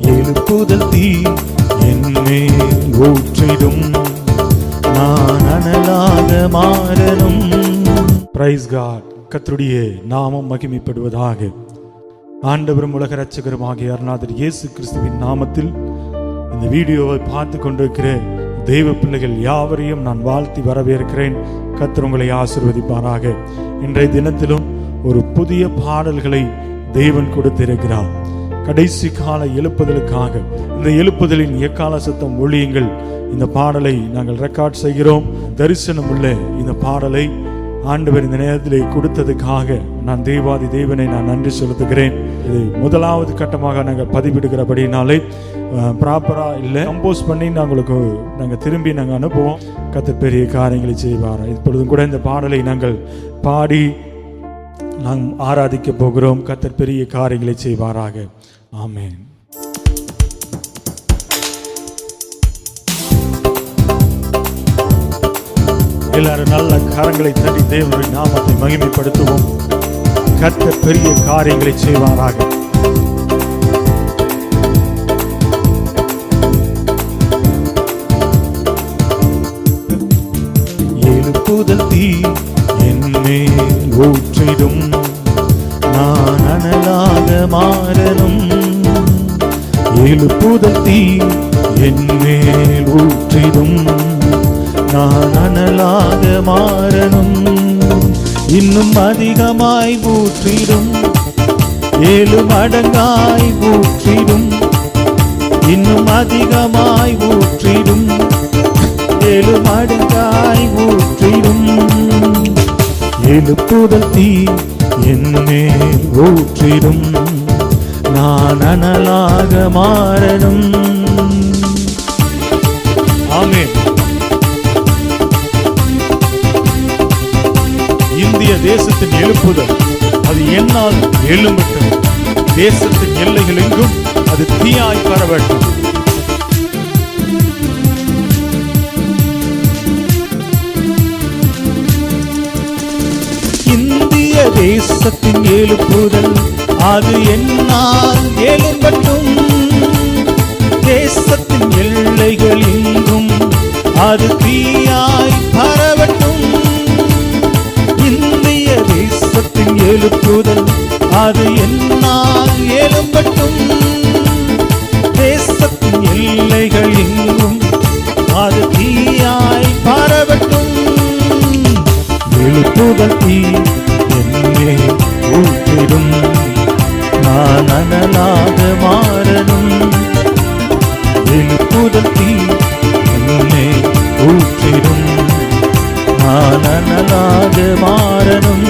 எழுப்புதல் தீ என்மேல் ஊற்றிடும், நான் அனலாக மாறணும். Praise God. கர்த்தருடைய நாமம் மகிமைப்படுவதாக. ஆண்டவரும் உலக இரட்சகருமாகிய அருள்நாதர் இயேசு கிறிஸ்துவின் நாமத்தில் இந்த வீடியோவை பார்த்து கொண்டிருக்கிற தெய்வ பிள்ளைகள் யாவரையும் நான் வாழ்த்தி வரவேற்கிறேன். கர்த்தர் உங்களை ஆசீர்வதிப்பாராக. இன்றைய தினத்திலும் ஒரு புதிய பாடல்களை தேவன் கொடுத்திருக்கிறார். கடைசி கால எழுப்புதலுக்காக இந்த எழுப்புதலின் எக்கால சத்தம் ஒழியுங்கள். இந்த பாடலை நாங்கள் ரெக்கார்ட் செய்கிறோம். தரிசனம் உள்ள இந்த பாடலை ஆண்டவர் இந்த நேரத்திலே கொடுத்ததுக்காக நான் தேவாதி தேவனை நான் நன்றி செலுத்துகிறேன். இது முதலாவது கட்டமாக நாங்கள் பதிவிடுகிறபடினாலே ப்ராப்பரா இல்லை, கம்போஸ் பண்ணி நாங்கள் திரும்பி நாங்கள் அனுப்புவோம். கர்த்தர் பெரிய காரியங்களை செய்வார். இப்பொழுதும் கூட இந்த பாடலை நாங்கள் பாடி நாம் ஆராதிக்க போகிறோம். கர்த்தர் பெரிய காரியங்களை செய்வாராக. ஆமென். எல்லாரும் நல்ல கரங்களை தட்டி தேவனுடைய நாமத்தை மகிமைப்படுத்துவோம். கர்த்தர் பெரிய காரியங்களை செய்வாராக. எழுப்புதல் தீ என்மேல் ஊற்றிடும், நான் அனலாக மாறணும். எழுப்புதல் தீ என்மேல் ஊற்றிடும், நான் அனலாக மாறணும். இன்னும் அதிகமாய் ஊற்றிடும், 7 மடங்காய் ஊற்றிடும். இன்னும் அதிகமாய் ஊற்றிடும், 7 மடங்காய் ஊற்றிடும். எழுப்புதல் தீ என்மேல் ஊற்றிடும், நான் அனலாக மாறணும். ஆமென். இந்திய தேசத்தின் எழுப்புதல் அது என்னால் எழும்பட்டும். தேசத்தின் எல்லைகள் எங்கும் அது தீயாய் பரவட்டும். இந்திய தேசத்தின் எழுப்புதல் அது என்னால் எழும்பட்டும். தேசத்தின் எல்லைகள் எங்கும் அது தீயாய் பரவட்டும். இந்திய தேசத்தின் எழுப்புதல் அது என்னால் எழும்பட்டும். தேசத்தின் எல்லைகள் எங்கும் அது தீயாய் பரவட்டும். எழுப்புதல் தீ என்மேல் ஊற்றிடும், நான் அனலாக மாறணும். எழுப்புதல் தீ என்மேல் ஊற்றிடும், நான் அனலாக மாறணும்.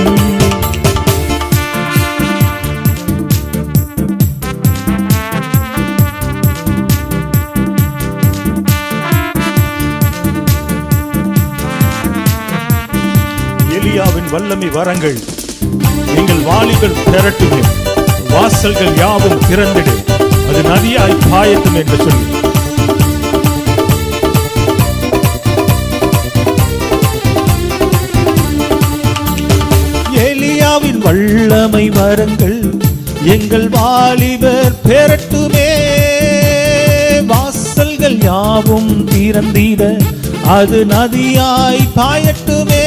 எலியாவின் வல்லமை வரங்கள் எங்கள் வாலிபர் திரட்டுமே, வாசல்கள் யாவும் திறந்திடு, அது நதியாய் பாயட்டும் என்று சொல்லி எலியாவின் வல்லமை வரங்கள் எங்கள் வாலிபர் பெறட்டுமே. வாசல்கள் யாவும் திறந்திட, அது நதியாய் பாயட்டுமே.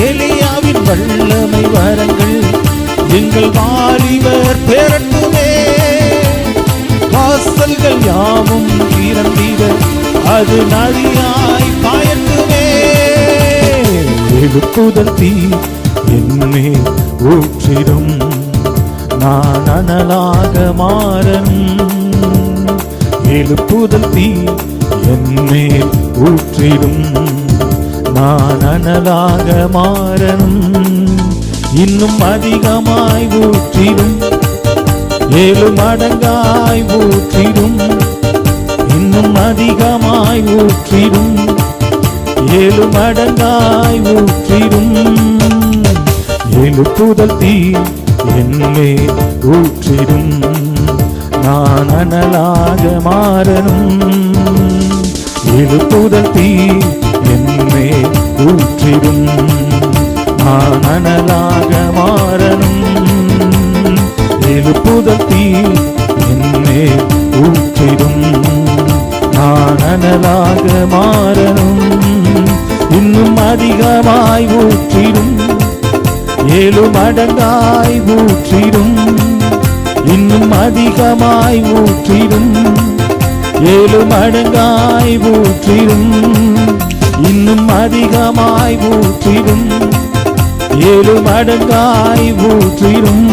எலியாவின் வல்லமை வரங்கள் எங்கள் வாலிபர் பெறட்டுமே. வாசல்கள் யாவும் திறந்திட, அது நதியாய் பாயட்டுமே. எழுப்புதல் தீ என்மேல் ஊற்றிடும், நான் அனலாக மாறணும். எழுப்புதல் தீ என்மேல் ஊற்றிடும், நான் அனலாக மாறணும். இன்னும் அதிகமாய் ஊற்றிடும், 7 மடங்காய் ஊற்றிடும். இன்னும் அதிகமாய் ஊற்றிடும், 7 மடங்காய் ஊற்றிடும். எழுப்புதல் தீ என்மேல் ஊற்றிடும், நான் அனலாக மாறணும். எழுப்புதல் தீ என்மேல் ஊற்றிடும், நான் அனலாக மாறணும். எழுப்புதல் தீ என்னை மாறணும். இன்னும் அதிகமாய் ஊற்றிடும், 7 மடங்காய் ஊற்றிடும். இன்னும் அதிகமாய் ஊற்றிடும், 7 மடங்காய் ஊற்றிடும். இன்னும் அதிகமாய் ஊற்றிடும், 7 மடங்காய் ஊற்றிடும்.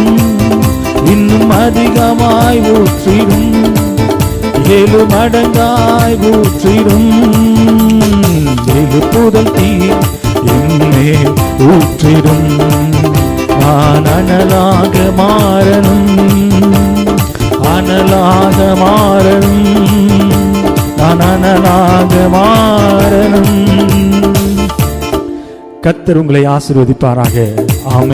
இன்னும் அதிகமாய் ஊற்றிடும், 7 மடங்காய் ஊற்றிடும். எழுப்புதல் தீ என்னேல் ஊற்றிடும். நான் அனலாக மாறணும், அனலாக மாறணும். நான் அனலாக மாறணும். கர்த்தர் உங்களை ஆசீர்வதிப்பாராக. ஆமென்.